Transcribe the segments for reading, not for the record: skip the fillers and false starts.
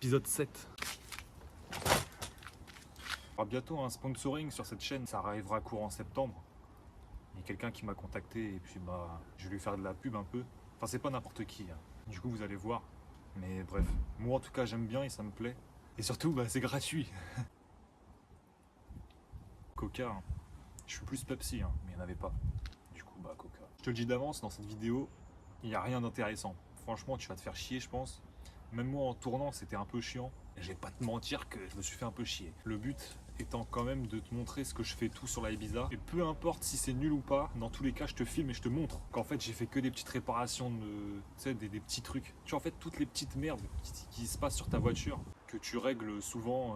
épisode 7. Il y aura bientôt un sponsoring sur cette chaîne, ça arrivera courant septembre. Il y a quelqu'un qui m'a contacté et puis je vais lui faire de la pub un peu. Enfin, c'est pas n'importe qui, hein. Du coup, vous allez voir. Mais bref, moi en tout cas, j'aime bien et ça me plaît. Et surtout, c'est gratuit. Coca, hein. Je suis plus Pepsi, hein, mais il n'y en avait pas. Du coup, Coca. Je te le dis d'avance, dans cette vidéo, il n'y a rien d'intéressant. Franchement, tu vas te faire chier, je pense. Même moi, en tournant, c'était un peu chiant. Et je vais pas te mentir que je me suis fait un peu chier. Le but étant quand même de te montrer ce que je fais tout sur la Ibiza. Et peu importe si c'est nul ou pas, dans tous les cas, je te filme et je te montre qu'en fait, j'ai fait que des petites réparations, tu sais, des petits trucs. Tu vois, en fait, toutes les petites merdes qui se passent sur ta voiture, que tu règles souvent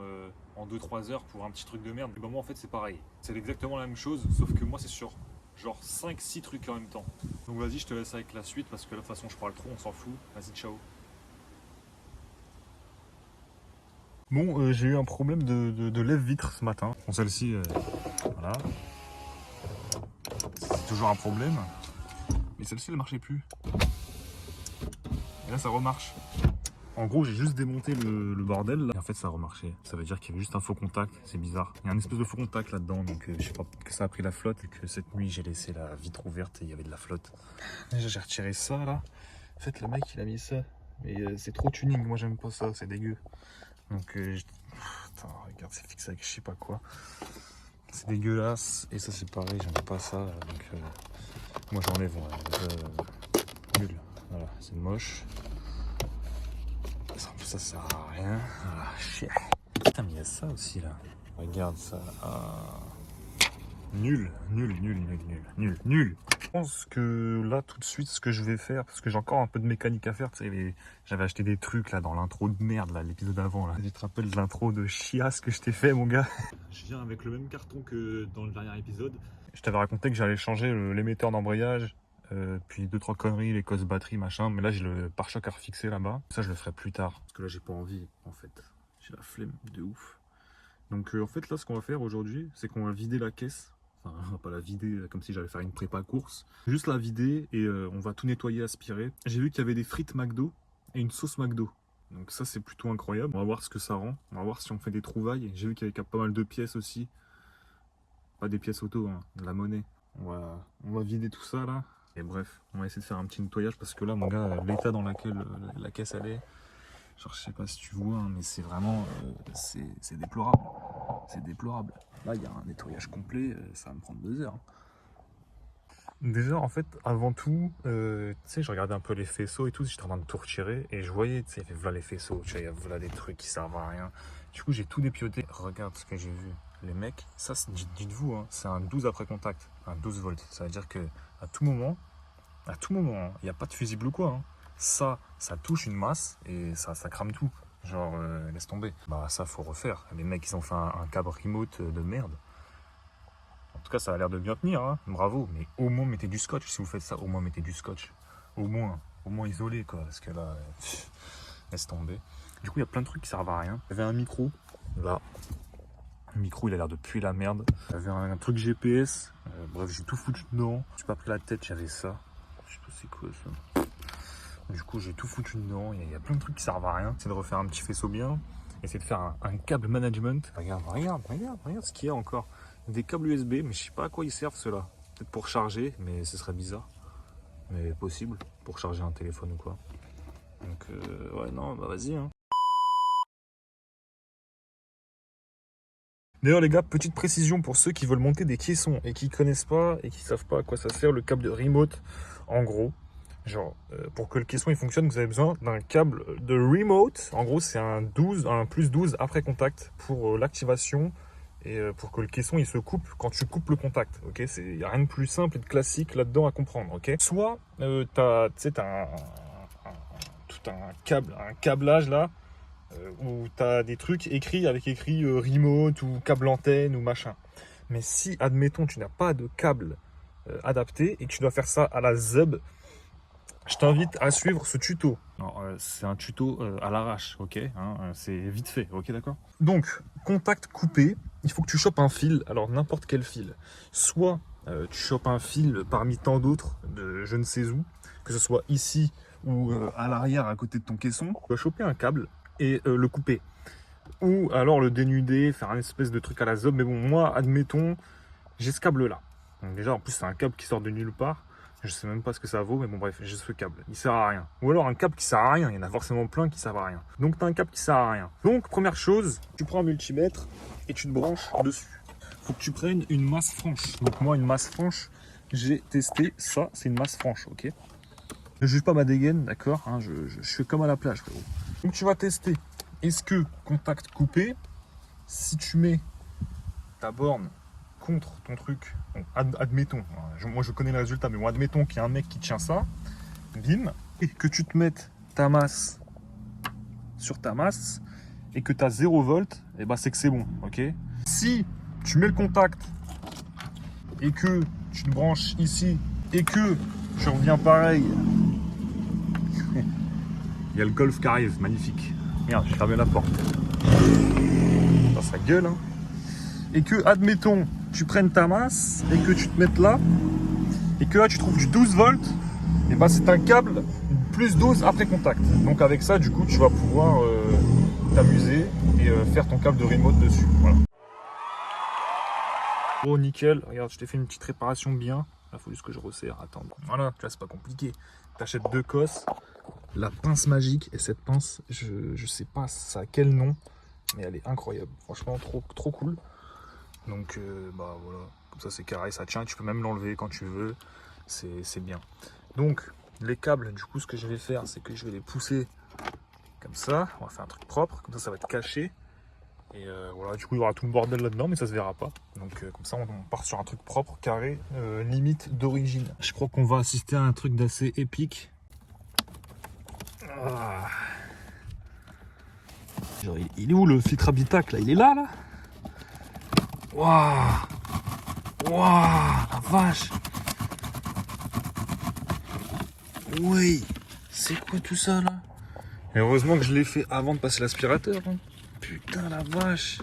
en 2-3 heures pour un petit truc de merde. Et moi, en fait, c'est pareil. C'est exactement la même chose, sauf que moi, c'est sur genre 5-6 trucs en même temps. Donc vas-y, je te laisse avec la suite parce que de toute façon, je parle trop, on s'en fout. Vas-y, ciao. Bon, j'ai eu un problème de lève-vitre ce matin. Bon, celle-ci, voilà. C'est toujours un problème. Mais celle-ci, elle marchait plus. Et là, ça remarche. En gros, j'ai juste démonté le bordel là. Et en fait, ça a remarché. Ça veut dire qu'il y avait juste un faux contact. C'est bizarre. Il y a un espèce de faux contact là-dedans. Donc, je sais pas, que ça a pris la flotte. Et que cette nuit, j'ai laissé la vitre ouverte et il y avait de la flotte. Déjà, j'ai retiré ça là. En fait, le mec, il a mis ça. Mais c'est trop tuning. Moi, j'aime pas ça. C'est dégueu. Donc, attends, regarde, c'est fixé avec je sais pas quoi. C'est dégueulasse. Et ça, c'est pareil, j'aime pas ça. Donc, moi, j'enlève. Nul. Voilà, c'est moche. Ça sert à rien. Ah, chier. Putain, mais il y a ça aussi là. Regarde ça. Ah. Nul. Je pense que là, tout de suite, ce que je vais faire, parce que j'ai encore un peu de mécanique à faire, tu sais, j'avais acheté des trucs là dans l'intro de merde, là, l'épisode d'avant. Là. Tu te rappelles de l'intro de chiasse que je t'ai fait, mon gars? Je viens avec le même carton que dans le dernier épisode. Je t'avais raconté que j'allais changer l'émetteur d'embrayage, puis 2-3 conneries, les cosses batterie, machin, mais là, j'ai le pare-choc à refixer là-bas. Ça, je le ferai plus tard, parce que là, j'ai pas envie, en fait. J'ai la flemme de ouf. Donc, en fait, là, ce qu'on va faire aujourd'hui, c'est qu'on va vider la caisse. Enfin, on va pas la vider comme si j'allais faire une prépa course. Juste la vider et on va tout nettoyer, aspirer. J'ai vu qu'il y avait des frites McDo et une sauce McDo. Donc ça, c'est plutôt incroyable. On va voir ce que ça rend. On va voir si on fait des trouvailles. J'ai vu qu'il y avait pas mal de pièces aussi. Pas des pièces auto, hein, de la monnaie. On va vider tout ça là. Et bref, on va essayer de faire un petit nettoyage parce que là, mon gars, l'état dans lequel la caisse elle est, genre je sais pas si tu vois, hein, mais c'est vraiment, c'est déplorable. C'est déplorable. Là, il y a un nettoyage complet, ça va me prendre 2 heures. Déjà, en fait, avant tout, tu sais, je regardais un peu les faisceaux et tout, j'étais en train de tout retirer et je voyais, tu sais, voilà les faisceaux, tu sais, voilà des trucs qui servent à rien. Du coup, j'ai tout dépioté. Regarde ce que j'ai vu. Les mecs, ça, dites-vous, hein, c'est un 12 après contact, un 12 volts. Ça veut dire que à tout moment, il n'y a pas de fusible ou quoi. Hein. Ça touche une masse et ça crame tout. Genre, laisse tomber. Ça, faut refaire. Les mecs, ils ont fait un câble remote de merde. En tout cas, ça a l'air de bien tenir, hein. Bravo. Mais au moins, mettez du scotch. Si vous faites ça, au moins, mettez du scotch. Au moins isolé, quoi. Parce que là, laisse tomber. Du coup, il y a plein de trucs qui servent à rien. Il y avait un micro, là. Le micro, il a l'air de puer la merde. Il y avait un truc GPS. Bref, j'ai tout foutu dedans. Je suis pas pris la tête, j'avais ça. Je sais pas c'est quoi ça. Du coup, j'ai tout foutu dedans. Il y a plein de trucs qui servent à rien. C'est de refaire un petit faisceau bien. Essayer de faire un câble management. Regarde ce qu'il y a encore. Des câbles USB, mais je sais pas à quoi ils servent ceux-là. Peut-être pour charger, mais ce serait bizarre. Mais possible, pour charger un téléphone ou quoi. Donc, ouais, non, vas-y, hein. D'ailleurs les gars, petite précision pour ceux qui veulent monter des caissons et qui connaissent pas et qui savent pas à quoi ça sert le câble de remote. En gros, genre pour que le caisson il fonctionne, vous avez besoin d'un câble de remote. En gros, c'est un plus 12 après contact pour l'activation et pour que le caisson il se coupe quand tu coupes le contact. OK, il y a rien de plus simple et de classique là-dedans à comprendre, OK? Soit t'as tout un câblage là où tu as des trucs écrits avec écrit remote ou câble antenne ou machin. Mais si, admettons, tu n'as pas de câble adapté et que tu dois faire ça à la ZUB, je t'invite à suivre ce tuto. C'est un tuto à l'arrache, ok, hein, c'est vite fait, ok, d'accord. Donc, contact coupé, il faut que tu chopes un fil, alors n'importe quel fil. Soit tu chopes un fil parmi tant d'autres de je ne sais où, que ce soit ici ou à l'arrière à côté de ton caisson. Tu vas choper un câble et le couper. Ou alors le dénuder, faire un espèce de truc à la zob. Mais bon, moi, admettons, j'ai ce câble-là. Donc déjà, en plus, c'est un câble qui sort de nulle part. Je sais même pas ce que ça vaut, mais bon, bref, j'ai ce câble. Il sert à rien. Ou alors un câble qui sert à rien. Il y en a forcément plein qui servent à rien. Donc, tu as un câble qui sert à rien. Donc, première chose, tu prends un multimètre et tu te branches dessus. Faut que tu prennes une masse franche. Donc, moi, une masse franche, j'ai testé ça. C'est une masse franche, ok? Ne juge pas ma dégaine, d'accord, hein, je suis comme à la plage, frérot. Donc, tu vas tester. Est-ce que contact coupé, si tu mets ta borne contre ton truc, donc admettons, moi je connais le résultat, mais bon, admettons qu'il y a un mec qui tient ça, bim, et que tu te mettes ta masse sur ta masse, et que tu as 0 volt, et bah c'est que c'est bon, ok? Si tu mets le contact, et que tu te branches ici, et que je reviens pareil, il y a le golf qui arrive, magnifique. Merde, j'ai fermé la porte. Ça gueule, hein. Et que, admettons, tu prennes ta masse et que tu te mettes là, et que là tu trouves du 12 volts, et bah c'est un câble plus 12 après contact. Donc avec ça, du coup, tu vas pouvoir t'amuser et faire ton câble de remote dessus. Voilà. Oh, nickel. Regarde, je t'ai fait une petite réparation bien. Là, il faut juste que je resserre. Attends. Voilà, tu vois, c'est pas compliqué. Tu achètes 2 cosses, la pince magique, et cette pince, je sais pas ça a quel nom, mais elle est incroyable. Franchement, trop cool. Donc, bah voilà, comme ça c'est carré, ça tient. Tu peux même l'enlever quand tu veux. C'est bien. Donc, les câbles, du coup, ce que je vais faire, c'est que je vais les pousser comme ça. On va faire un truc propre, comme ça va être caché. Et voilà, du coup, il y aura tout le bordel là-dedans, mais ça se verra pas. Donc, comme ça, on part sur un truc propre, carré, limite d'origine. Je crois qu'on va assister à un truc d'assez épique. Ah. Genre, il est où le filtre habitacle là? Il est là, là? Waouh! Waouh! La vache! Oui! C'est quoi tout ça là? Et heureusement que je l'ai fait avant de passer l'aspirateur. Hein. Putain la vache!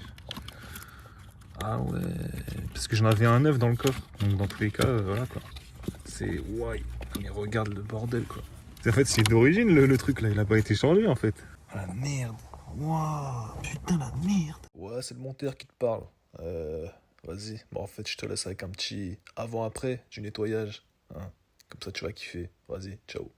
Ah ouais! Parce que j'en avais un neuf dans le coffre. Donc dans tous les cas, voilà quoi. C'est. Ouais! Mais regarde le bordel quoi. En fait, c'est d'origine le truc là. Il a pas été changé en fait. Ah la merde! Waouh! Putain la merde! Ouais, c'est le monteur qui te parle. Vas-y, bon en fait je te laisse avec un petit avant-après du nettoyage, hein. Comme ça tu vas kiffer, vas-y, ciao.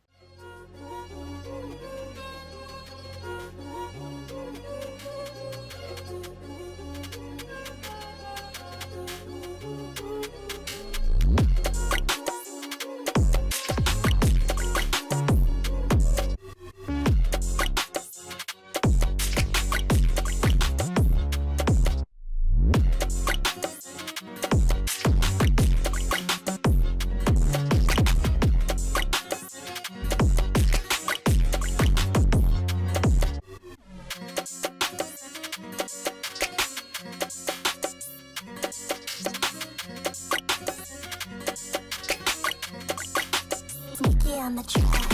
On the track.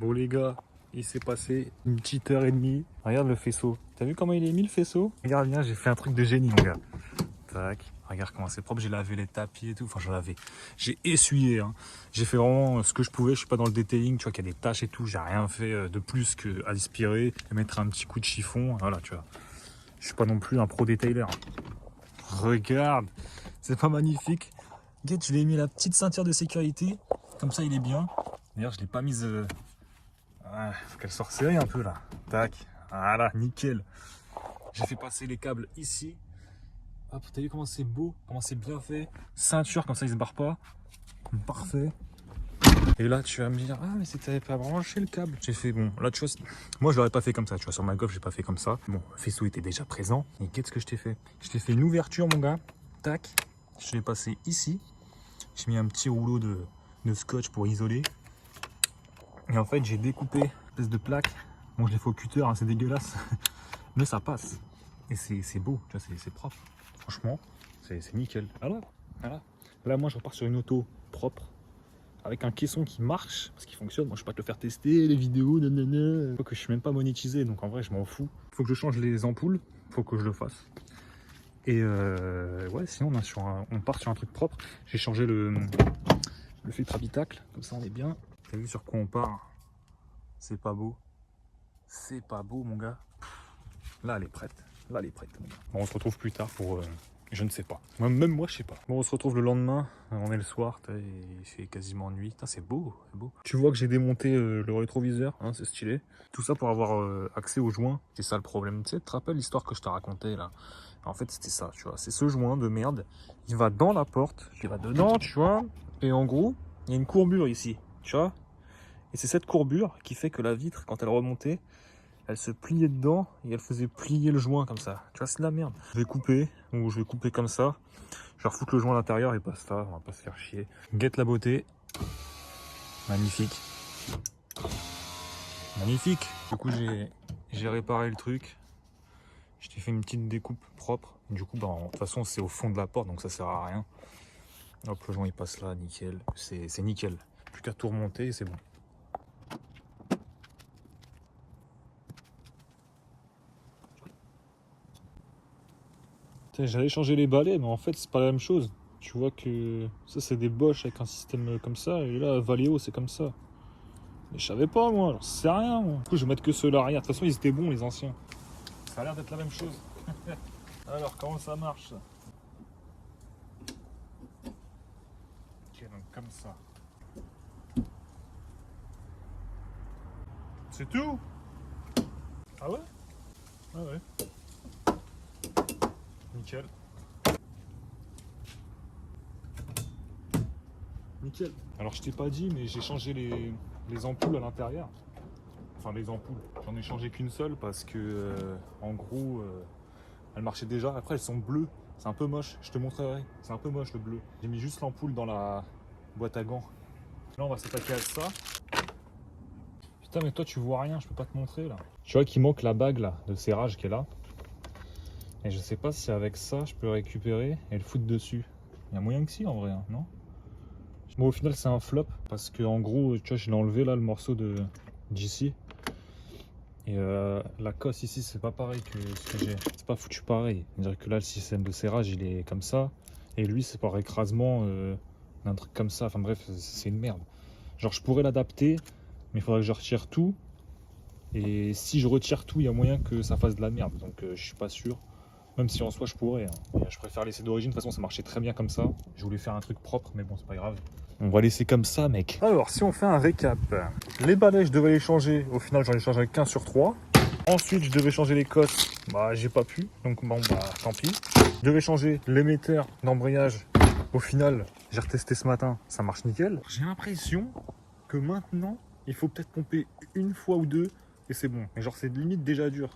Bon les gars, Il s'est passé une petite heure et demie. Regarde le faisceau. T'as vu comment il est mis le faisceau? Regarde bien, j'ai fait un truc de génie, mon gars. Tac. Regarde comment c'est propre. J'ai lavé les tapis et tout. Enfin, j'ai essuyé. Hein. J'ai fait vraiment ce que je pouvais. Je suis pas dans le detailing. Tu vois qu'il y a des taches et tout. J'ai rien fait de plus que aspirer et mettre un petit coup de chiffon. Voilà, tu vois. Je suis pas non plus un pro detailer. Regarde. C'est pas magnifique. Regarde, je lui ai mis la petite ceinture de sécurité. Comme ça, il est bien. D'ailleurs, je l'ai pas mise. Faut qu'elle soit serrée un peu là. Tac. Voilà, nickel. J'ai fait passer les câbles ici. Hop, t'as vu comment c'est beau, comment c'est bien fait. Ceinture, comme ça il se barre pas. Parfait. Et là, tu vas me dire, ah, mais c'est que t'avais pas branché le câble. J'ai fait, bon, là, tu vois, moi, je l'aurais pas fait comme ça. Tu vois, sur ma Golf, j'ai pas fait comme ça. Bon, le faisceau était déjà présent. Et qu'est-ce que je t'ai fait? Je t'ai fait une ouverture, mon gars. Tac. Je l'ai passé ici. J'ai mis un petit rouleau de scotch pour isoler. Et en fait, j'ai découpé une espèce de plaque. Bon, je l'ai fait au cutter, hein, c'est dégueulasse. Mais ça passe. Et c'est beau, tu vois, c'est propre. Franchement, c'est nickel. Voilà, voilà. Là, moi, je repars sur une auto propre. Avec un caisson qui marche, parce qu'il fonctionne. Moi, je peux pas te le faire tester, les vidéos, nanana. Faut que je suis même pas monétisé, donc en vrai, je m'en fous. Faut que je change les ampoules, faut que je le fasse. Et ouais, sinon, on part sur un truc propre. J'ai changé le filtre habitacle, comme ça, on est bien. T'as vu sur quoi on part? C'est pas beau. C'est pas beau, mon gars. Là, elle est prête. Là, elle est prête. Bon, on se retrouve plus tard pour... je ne sais pas. Même moi, je sais pas. Bon, on se retrouve le lendemain. On est le soir. Il fait quasiment nuit. C'est beau, c'est beau. Tu vois que j'ai démonté le rétroviseur. Hein, c'est stylé. Tout ça pour avoir accès au joint. C'est ça le problème. Tu sais, tu te rappelles l'histoire que je t'ai racontée là? En fait, c'était ça, tu vois. C'est ce joint de merde. Il va dans la porte. Il va dedans, tu vois. Et en gros, il y a une courbure ici. Tu vois? Et c'est cette courbure qui fait que la vitre, quand elle remontait, elle se pliait dedans et elle faisait plier le joint comme ça. Tu vois, c'est de la merde. Je vais couper, ou je vais couper comme ça. Je vais refoutre le joint à l'intérieur et basta, on va pas se faire chier. Guette la beauté. Magnifique. Magnifique. Du coup, j'ai réparé le truc. Je t'ai fait une petite découpe propre. Du coup, bah, de toute façon, c'est au fond de la porte, donc ça sert à rien. Hop, le joint il passe là, nickel. C'est nickel. Plus qu'à tout remonter et c'est bon. J'allais changer les balais, mais en fait, c'est pas la même chose. Tu vois que ça, c'est des Bosch avec un système comme ça, et là, Valeo, c'est comme ça. Mais je savais pas, moi, j'en sais rien. Moi. Du coup, je vais mettre que ceux-là arrière. De toute façon, ils étaient bons, les anciens. Ça a l'air d'être la même chose. Alors, comment ça marche, ça? Ok, donc comme ça. C'est tout? Ah ouais? Ah ouais. Nickel. Nickel. Alors je t'ai pas dit, mais j'ai changé les ampoules à l'intérieur. Enfin les ampoules. J'en ai changé qu'une seule parce que en gros elles marchaient déjà. Après elles sont bleues. C'est un peu moche. Je te montrerai. C'est un peu moche le bleu. J'ai mis juste l'ampoule dans la boîte à gants. Là on va s'attaquer à ça. Putain mais toi tu vois rien, je peux pas te montrer là. Tu vois qu'il manque la bague là de serrage qui est là. Et je sais pas si avec ça je peux le récupérer et le foutre dessus. Il y a moyen que si en vrai, hein, non? Bon, au final, c'est un flop parce que en gros, tu vois, je l'ai enlevé là le morceau d'ici. Et la cosse ici, c'est pas pareil que ce que j'ai. C'est pas foutu pareil. C'est-à-dire que là, le système de serrage, il est comme ça. Et lui, c'est par écrasement d'un truc comme ça. Enfin bref, c'est une merde. Genre, je pourrais l'adapter, mais il faudrait que je retire tout. Et si je retire tout, il y a moyen que ça fasse de la merde. Donc, je suis pas sûr. Même si en soi, je pourrais. Hein. Je préfère laisser d'origine. De toute façon, ça marchait très bien comme ça. Je voulais faire un truc propre, mais bon, c'est pas grave. On va laisser comme ça, mec. Alors, si on fait un récap, les balais, je devais les changer. Au final, j'en ai changé avec 15 sur 3. Ensuite, je devais changer les cosses. Bah, j'ai pas pu. Donc, bon, bah, tant pis. Je devais changer l'émetteur d'embrayage. Au final, j'ai retesté ce matin. Ça marche nickel. J'ai l'impression que maintenant, il faut peut-être pomper une fois ou deux. Et c'est bon. Mais genre, c'est limite déjà dur.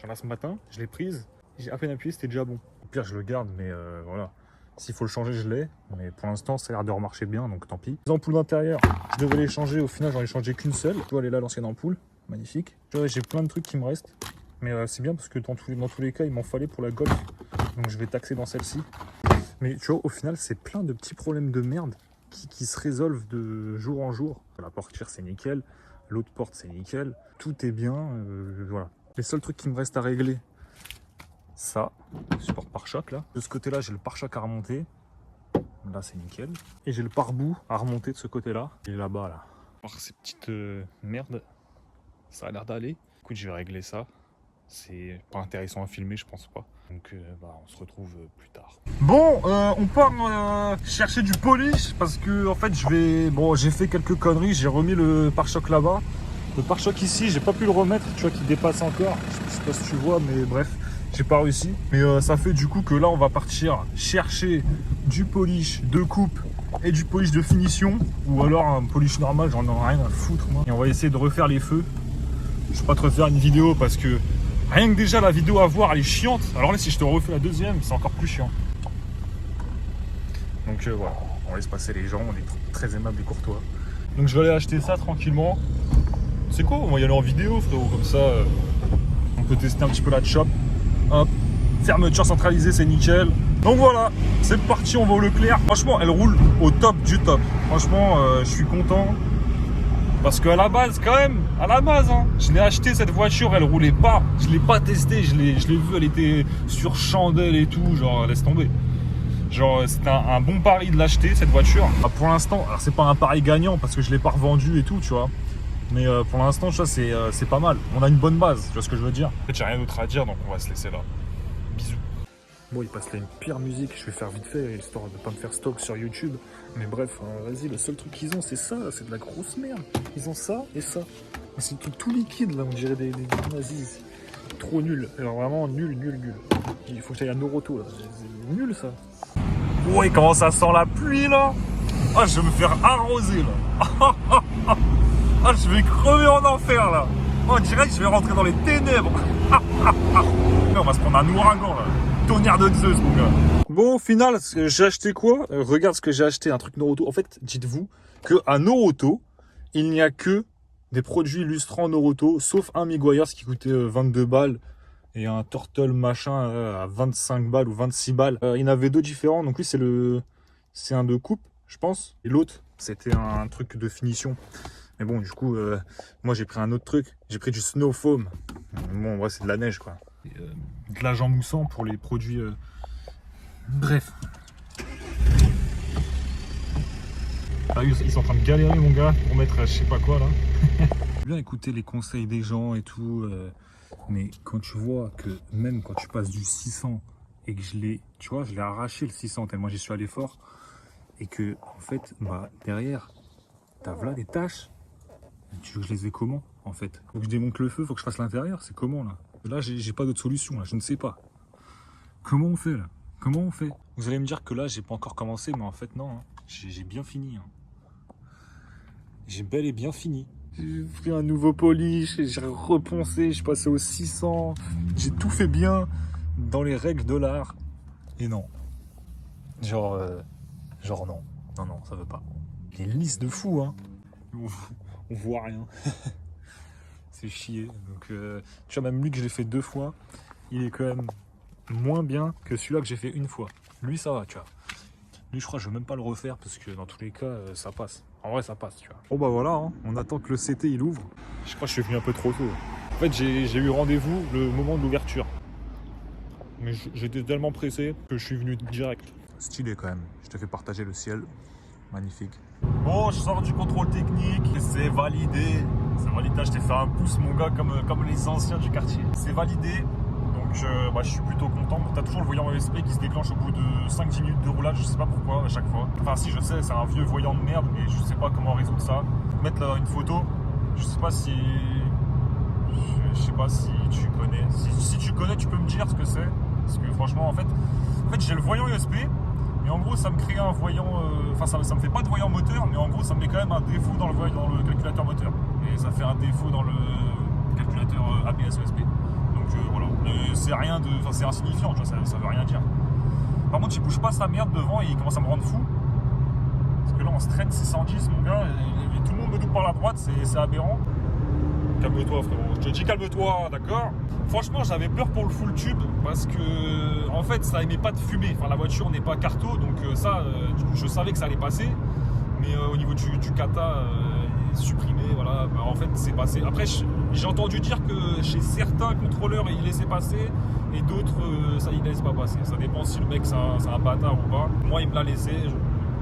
J'en ai ce matin, je l'ai prise. J'ai à peine appuyé, c'était déjà bon. Au pire, je le garde, mais voilà. S'il faut le changer, je l'ai. Mais pour l'instant, ça a l'air de remarcher bien, donc tant pis. Les ampoules d'intérieur, je devais les changer. Au final, j'en ai changé qu'une seule. Tu vois, elle est là, l'ancienne ampoule. Magnifique. Tu vois, j'ai plein de trucs qui me restent. Mais c'est bien parce que dans tous les cas, il m'en fallait pour la Golf. Donc je vais taxer dans celle-ci. Mais tu vois, au final, c'est plein de petits problèmes de merde qui se résolvent de jour en jour. La portière, c'est nickel. L'autre porte, c'est nickel. Tout est bien. Voilà. Les seuls trucs qui me restent à régler, ça, le support pare-choc là. De ce côté-là, j'ai le pare-choc à remonter. Là, c'est nickel. Et j'ai le pare-boue à remonter de ce côté-là. Et là-bas, là. Alors, ces petites merdes, ça a l'air d'aller. Écoute, je vais régler ça. C'est pas intéressant à filmer, je pense pas. Donc, on se retrouve plus tard. Bon, on part chercher du polish parce que, en fait, j'ai fait quelques conneries. J'ai remis le pare-choc là-bas. Le pare-choc ici, j'ai pas pu le remettre, tu vois, qui dépasse encore. Je sais pas si tu vois, mais bref, j'ai pas réussi. Mais ça fait du coup que là, on va partir chercher du polish de coupe et du polish de finition. Ou alors un polish normal, j'en ai rien à foutre, moi. Et on va essayer de refaire les feux. Je vais pas te refaire une vidéo parce que rien que déjà la vidéo à voir, elle est chiante. Alors là, si je te refais la deuxième, c'est encore plus chiant. Donc voilà, on laisse passer les gens, on est très aimables et courtois. Donc je vais aller acheter ça tranquillement. C'est quoi, on va y aller en vidéo, frérot, comme ça, on peut tester un petit peu la chop. Hop, fermeture centralisée, c'est nickel. Donc voilà, c'est parti, on va au Leclerc. Franchement, elle roule au top du top. Franchement, je suis content. Parce qu'à la base, quand même, hein, je l'ai acheté cette voiture, elle roulait pas. Je l'ai pas testée, je l'ai vue, elle était sur chandelle et tout, genre laisse tomber. Genre c'était un bon pari de l'acheter cette voiture. Pour l'instant, alors c'est pas un pari gagnant parce que je l'ai pas revendu et tout, tu vois. Mais pour l'instant, c'est pas mal. On a une bonne base, tu vois ce que je veux dire. En fait, j'ai rien d'autre à dire, donc on va se laisser là. Bisous. Bon, il passe là une pire musique, je vais faire vite fait, histoire de pas me faire stock sur YouTube. Mais bref, vas-y, le seul truc qu'ils ont, c'est ça, c'est de la grosse merde. Ils ont ça et ça. C'est tout liquide, là, on dirait des nazis. Trop nul. Alors vraiment, nul. Il faut que j'aille à Noroto, là. C'est nul, ça. Ouais, comment ça sent la pluie, là. Ah, je vais me faire arroser, là. Ah, je vais crever en enfer, là. On dirait que je vais rentrer dans les ténèbres. On va se prendre un ouragan, là. Tonnerre de Zeus, mon gars. Bon, au final, j'ai acheté quoi? Regarde ce que j'ai acheté, un truc Noroto. En fait, dites-vous qu'à Noroto, il n'y a que des produits illustrants Noroto, sauf un Meguiar's qui coûtait 22 balles et un Turtle machin à 25 balles ou 26 balles. Il y en avait deux différents, donc lui, c'est un de coupe, je pense. Et l'autre, c'était un truc de finition. Mais bon, du coup, moi, j'ai pris un autre truc. J'ai pris du Snow Foam. Bon, ouais, c'est de la neige, quoi. Et, de l'agent moussant pour les produits... Bref. Ah, ils sont en train de galérer, mon gars, pour mettre je sais pas quoi, là. J'aime bien écouter les conseils des gens et tout. Mais quand tu vois que même quand tu passes du 600 et que je l'ai arraché le 600 tellement j'y suis allé fort. Et que, en fait, derrière, t'as là des taches. Tu veux que je les ai comment, en fait? Faut que je démonte le feu, faut que je fasse l'intérieur, c'est comment, là? Là, j'ai pas d'autre solution, là, je ne sais pas. Comment on fait, là? Comment on fait? Vous allez me dire que là, j'ai pas encore commencé, mais en fait, non. Hein. J'ai bien fini. Hein. J'ai bel et bien fini. J'ai pris un nouveau polish, j'ai reponcé, je suis passé au 600. J'ai tout fait bien dans les règles de l'art. Et non. Genre non. Non, ça veut pas. Il est lisse de fou, hein. On voit rien. C'est chier. Donc, tu vois, même lui que j'ai fait 2 fois, il est quand même moins bien que celui-là que j'ai fait une fois. Lui, ça va, tu vois. Lui, je crois que je vais même pas le refaire parce que dans tous les cas, ça passe. En vrai, ça passe, tu vois. Bon, bah voilà, hein. On attend que le CT il ouvre. Je crois que je suis venu un peu trop tôt. En fait, j'ai eu rendez-vous le moment de l'ouverture. Mais j'étais tellement pressé que je suis venu direct. Stylé quand même. Je te fais partager le ciel. Magnifique. Bon, je sors du contrôle technique. C'est validé. C'est validé. Je t'ai fait un pouce, mon gars, comme les anciens du quartier. C'est validé. Donc, je suis plutôt content. T'as toujours le voyant ESP qui se déclenche au bout de 5-10 minutes de roulage. Je sais pas pourquoi à chaque fois. Enfin, si, je sais, c'est un vieux voyant de merde, mais je sais pas comment résoudre ça. Mettre là une photo. Je sais pas si. Je sais pas si tu connais. Si tu connais, tu peux me dire ce que c'est. Parce que franchement, en fait j'ai le voyant USB. Et en gros, ça me crée un voyant. Enfin, ça me fait pas de voyant moteur, mais en gros, ça me met quand même un défaut dans le calculateur moteur. Et ça fait un défaut dans le calculateur ABS USB. Donc voilà. C'est rien de. Enfin, c'est insignifiant, tu vois, ça veut rien dire. Par contre, il bouge pas sa merde devant et il commence à me rendre fou. Parce que là, on se traîne 610, mon gars, et tout le monde me double par la droite, c'est aberrant. Calme-toi, frérot. Je te dis calme-toi, d'accord? Franchement, j'avais peur pour le full tube parce que, en fait, ça émet pas de fumée. Enfin, la voiture n'est pas carto, donc ça, je savais que ça allait passer. Mais au niveau du kata, supprimé, voilà. Bah, en fait, c'est passé. Après, j'ai entendu dire que chez certains contrôleurs, ils laissaient passer, et d'autres, ça, ils laissent pas passer. Ça dépend si le mec, c'est un bâtard ou pas. Moi, il me l'a laissé.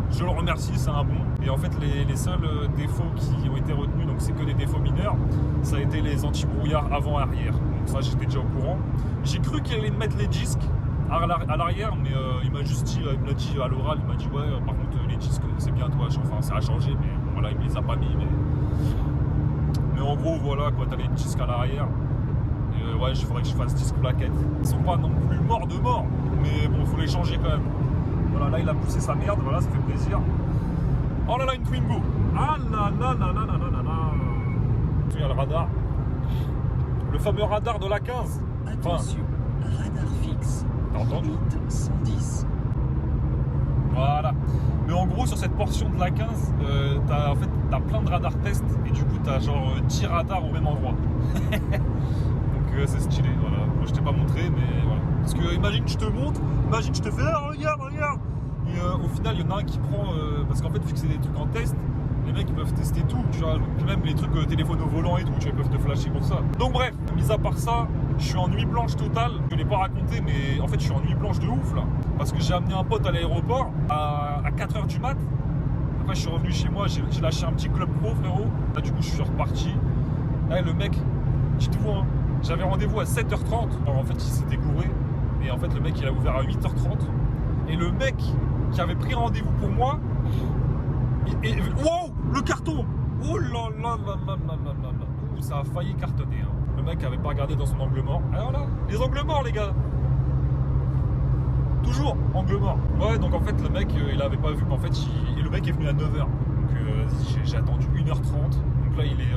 Je le remercie, c'est un bon. Et en fait, les seuls défauts qui ont été retenus, donc c'est que des défauts mineurs, ça a été les anti-brouillard avant-arrière. Donc ça, j'étais déjà au courant. J'ai cru qu'il allait mettre les disques à l'arrière, mais il m'a juste dit, il me l'a dit à l'oral, il m'a dit ouais, par contre les disques c'est bien toi, enfin ça a changé, mais bon, voilà, il me les a pas mis, mais en gros voilà quoi, t'as les disques à l'arrière. Et ouais, il faudrait que je fasse disque plaquette. Ils sont pas non plus morts de mort, mais bon, faut les changer quand même. Voilà, là il a poussé sa merde, voilà, ça fait plaisir. Oh là là, une Twingo. Ah là là là là là là là là. Il y a le radar. Le fameux radar de la 15. Attention, radar fixe. T'as entendu ? Limite 110. Voilà. Mais en gros, sur cette portion de la 15, t'as plein de radars test et du coup, t'as genre 10 radars au même endroit. Donc c'est stylé, voilà. Moi, je t'ai pas montré, mais voilà. Parce que imagine, je te montre, imagine, je te fais, ah, regarde, regarde. Et au final, il y en a un qui prend, parce qu'en fait, vu que c'est des trucs en test, les mecs ils peuvent tester tout, tu vois, même les trucs téléphone au volant et tout, tu vois, ils peuvent te flasher pour ça. Donc bref, mis à part ça, je suis en nuit blanche totale. Je l'ai pas raconté, mais en fait je suis en nuit blanche de ouf là. Parce que j'ai amené un pote à l'aéroport à 4h du mat. Après je suis revenu chez moi, j'ai lâché un petit club pro frérot. Là du coup je suis reparti. Là le mec, dites-vous hein, j'avais rendez-vous à 7h30. Alors en fait il s'était gouré. Et en fait le mec il a ouvert à 8h30. Et le mec qui avait pris rendez-vous pour moi, wow, le carton. Oh là là là là là là là. Ouh, ça a failli cartonner hein. Le mec avait pas regardé dans son angle mort. Alors là, les angles morts les gars. Toujours angle mort. Ouais, donc en fait le mec il avait pas vu, mais en fait et le mec est venu à 9h. Donc j'ai attendu 1h30. Donc là il est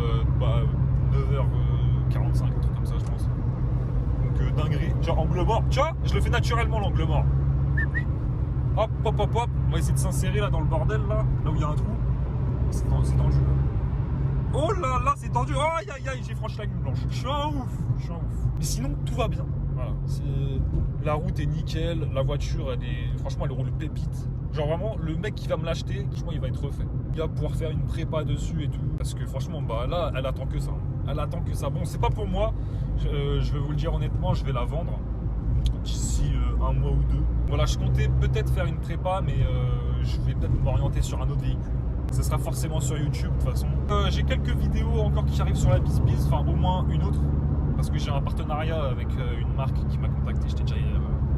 9h45, un truc comme ça je pense. Donc dinguerie. Genre angle mort. Tu vois, je le fais naturellement l'angle mort. Hop, hop, hop, hop. On va essayer de s'insérer là dans le bordel là où il y a un trou. C'est tendu là. Oh là là, c'est tendu. Oh, aïe aïe aïe, j'ai franchi la ligne blanche. Je suis un ouf. Mais sinon, tout va bien. Voilà. La route est nickel. La voiture, franchement, elle roule pépite. Genre vraiment, le mec qui va me l'acheter, franchement, il va être refait. Il va pouvoir faire une prépa dessus et tout. Parce que franchement, bah là, elle attend que ça. Bon, c'est pas pour moi. Je vais vous le dire honnêtement, je vais la vendre d'ici un mois ou deux. Voilà, je comptais peut-être faire une prépa, mais je vais peut-être m'orienter sur un autre véhicule. Ce sera forcément sur YouTube de toute façon. J'ai quelques vidéos encore qui arrivent sur la BizBiz, enfin au moins une autre, parce que j'ai un partenariat avec une marque qui m'a contacté. Je t'ai déjà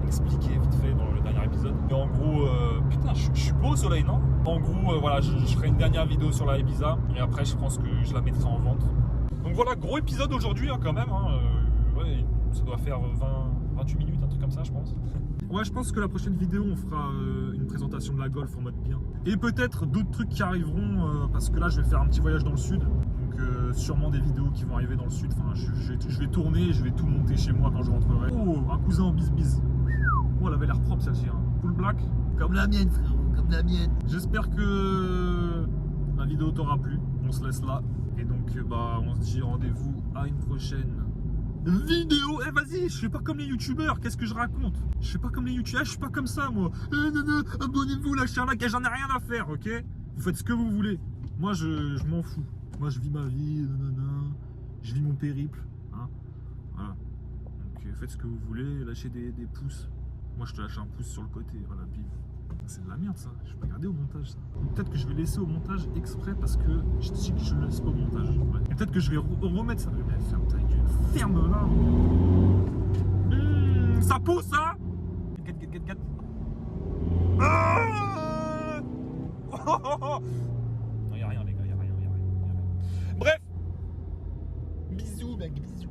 expliqué vite fait dans le dernier épisode. Mais en gros, putain, je suis beau au soleil, non? En gros, voilà, je ferai une dernière vidéo sur la Ibiza et après je pense que je la mettrai en vente. Donc voilà, gros épisode aujourd'hui hein, quand même. Hein, ouais, ça doit faire 28 minutes, un truc comme ça, je pense. Ouais, je pense que la prochaine vidéo, on fera une présentation de la Golf en mode bien. Et peut-être d'autres trucs qui arriveront, parce que là, je vais faire un petit voyage dans le sud. Donc, sûrement des vidéos qui vont arriver dans le sud. Enfin, je vais tourner, je vais tout monter chez moi quand je rentrerai. Oh, un cousin en bis-bis. Oh, elle avait l'air propre, celle-ci. Hein. Full black. Comme la mienne, frérot, comme la mienne. J'espère que la vidéo t'aura plu. On se laisse là. Et donc, bah, on se dit rendez-vous à une prochaine vidéo. Eh vas-y, je fais pas comme les youtubeurs, qu'est-ce que je raconte? Je fais pas comme les youtubeurs, je suis pas comme ça moi. Abonnez-vous, lâchez un like, j'en ai rien à faire, ok? Vous faites ce que vous voulez. Moi je m'en fous. Moi je vis ma vie, je vis mon périple. Hein, voilà. Donc faites ce que vous voulez, lâchez des pouces. Moi je te lâche un pouce sur le côté, voilà, bim. C'est de la merde ça, je peux regarder au montage ça. Peut-être que je vais laisser au montage exprès parce que je dis que je ne laisse pas au montage. Ouais. Et peut-être que je vais remettre ça. Mais ferme ta gueule, ferme là. Ça pousse hein. Get. Ah non, y'a rien les gars, y'a rien. Bref. Bisous mec, bisous.